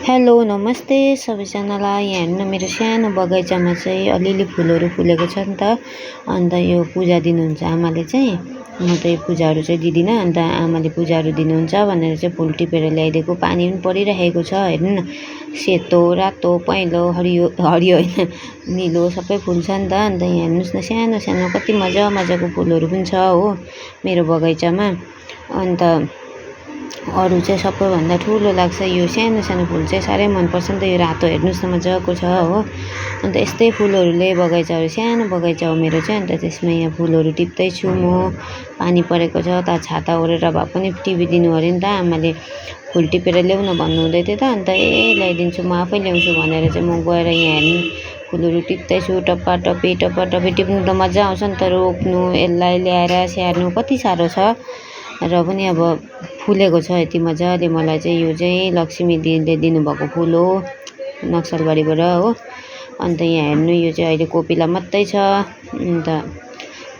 Hello नमस्ते सबैजनालाई। यहाँ हेर्नु मेरो सानो बगैँचामा चाहिँ अलिअलि फुलहरू फुलेको छ नि त। अन्त यो पूजा दिनुहुन्छ आमाले चाहिँ। म त यो पूजाहरू चाहिँ दिदिनँ। अन्त आमाले पूजाहरू दिनुहुन्छ भनेर चाहिँ फुल टिपेर ल्याइदिएको। पानी पनि परिरहेको छ हेर्नु न। सेतो रातो पहेँलो हरियो हरियो होइन निलो सबै फुल छ नि त। अन्त यहाँ हेर्नुहोस् न सानो सानो कति मजा मजाको फुलहरू पनि छ हो मेरो बगैँचामा। अन्त अरू चाहिँ सबैभन्दा ठुलो लाग्छ यो सानो सानो फुल चाहिँ साह्रै मनपर्छ नि त। यो रातो हेर्नुहोस् न मजाको छ हो। अन्त यस्तै फुलहरूले बगैँचाहरू सानो बगैँचा हो मेरो चाहिँ। अन्त त्यसमा यहाँ फुलहरू टिप्दैछु म। पानी परेको छ त छाता ओढेर भए पनि टिपिदिनु अरे नि त। आमाले फुल टिपेर ल्याउ न भन्नुहुँदै थियो त। अन्त ल्याइदिन्छु म आफै ल्याउँछु भनेर चाहिँ म गएर यहाँ हेर्नु फुलहरू टिप्दैछु। टप्पा टप्पी टिप्नु त मजा आउँछ नि त। रोप्नु यसलाई ल्याएर स्याहार्नु कति साह्रो छ र पनि अब फुलेको छ यति मजाले। मलाई चाहिँ यो चाहिँ लक्ष्मी दिदीले दिनुभएको फुल हो नक्सलबारीबाट हो। अन्त यहाँ हेर्नु यो चाहिँ अहिले कोपिला मात्रै छ। अन्त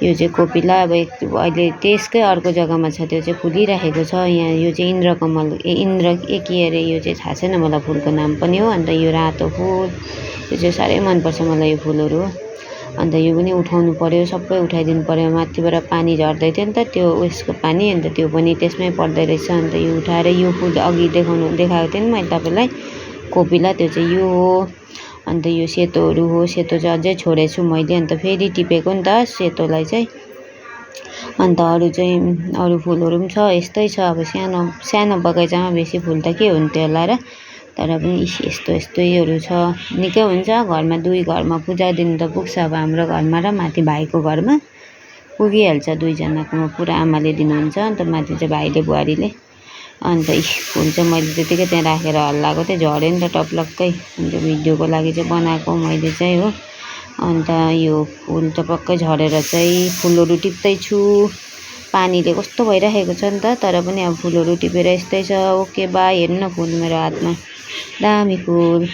यो चाहिँ कोपिला अब अहिले त्यसकै अर्को जग्गामा छ त्यो चाहिँ फुलिरहेको छ। यहाँ यो चाहिँ इन्द्रकमल के अरे यो चाहिँ थाहा छैन मलाई फुलको नाम पनि हो। अन्त यो रातो फुल यो चाहिँ साह्रै मनपर्छ मलाई यो फुलहरू। अन्त यो पनि उठाउनु पर्यो सबै उठाइदिनु पर्यो। माथिबाट पानी झर्दै थियो नि त त्यो उयसको पानी। अन्त त्यो पनि त्यसमै पर्दै रहेछ। अन्त यो उठाएर यो फुल अघि देखाएको थिएँ नि मैले तपाईँलाई कोपिला त्यो चाहिँ यो हो। अन्त यो सेतोहरू हो। सेतो चाहिँ अझै छोडेछु मैले। अन्त फेरि टिपेको नि त सेतोलाई चाहिँ। अन्त अरू चाहिँ अरू फुलहरू पनि छ यस्तै छ। अब सानो सानो बगैँचामा बेसी फुल त के हुन्थ्यो होला र। तर पनि यस्तैहरू छ। निकै हुन्छ घरमा दुई घरमा पूजा दिनु त पुग्छ। अब हाम्रो घरमा र माथि भाइको घरमा पुगिहाल्छ दुईजनाकोमा पुरा आमाले दिनुहुन्छ। अन्त माथि चाहिँ भाइले बुहारीले। अन्त फुल चाहिँ मैले त्यतिकै त्यहाँ राखेर हल्लाएको थिएँ झऱ्यो नि त टप्लक्कै। अन्त भिडियोको लागि चाहिँ बनाएको मैले चाहिँ हो। अन्त यो फुल त पक्कै झरेर चाहिँ फुलहरू टिप्दैछु। पानीले कस्तो भइरहेको छ नि त। तर पनि अब फुलहरू टिपेर यस्तै छ। Okay by. हेर्नु न फुल मेरो हातमा दामी फुल।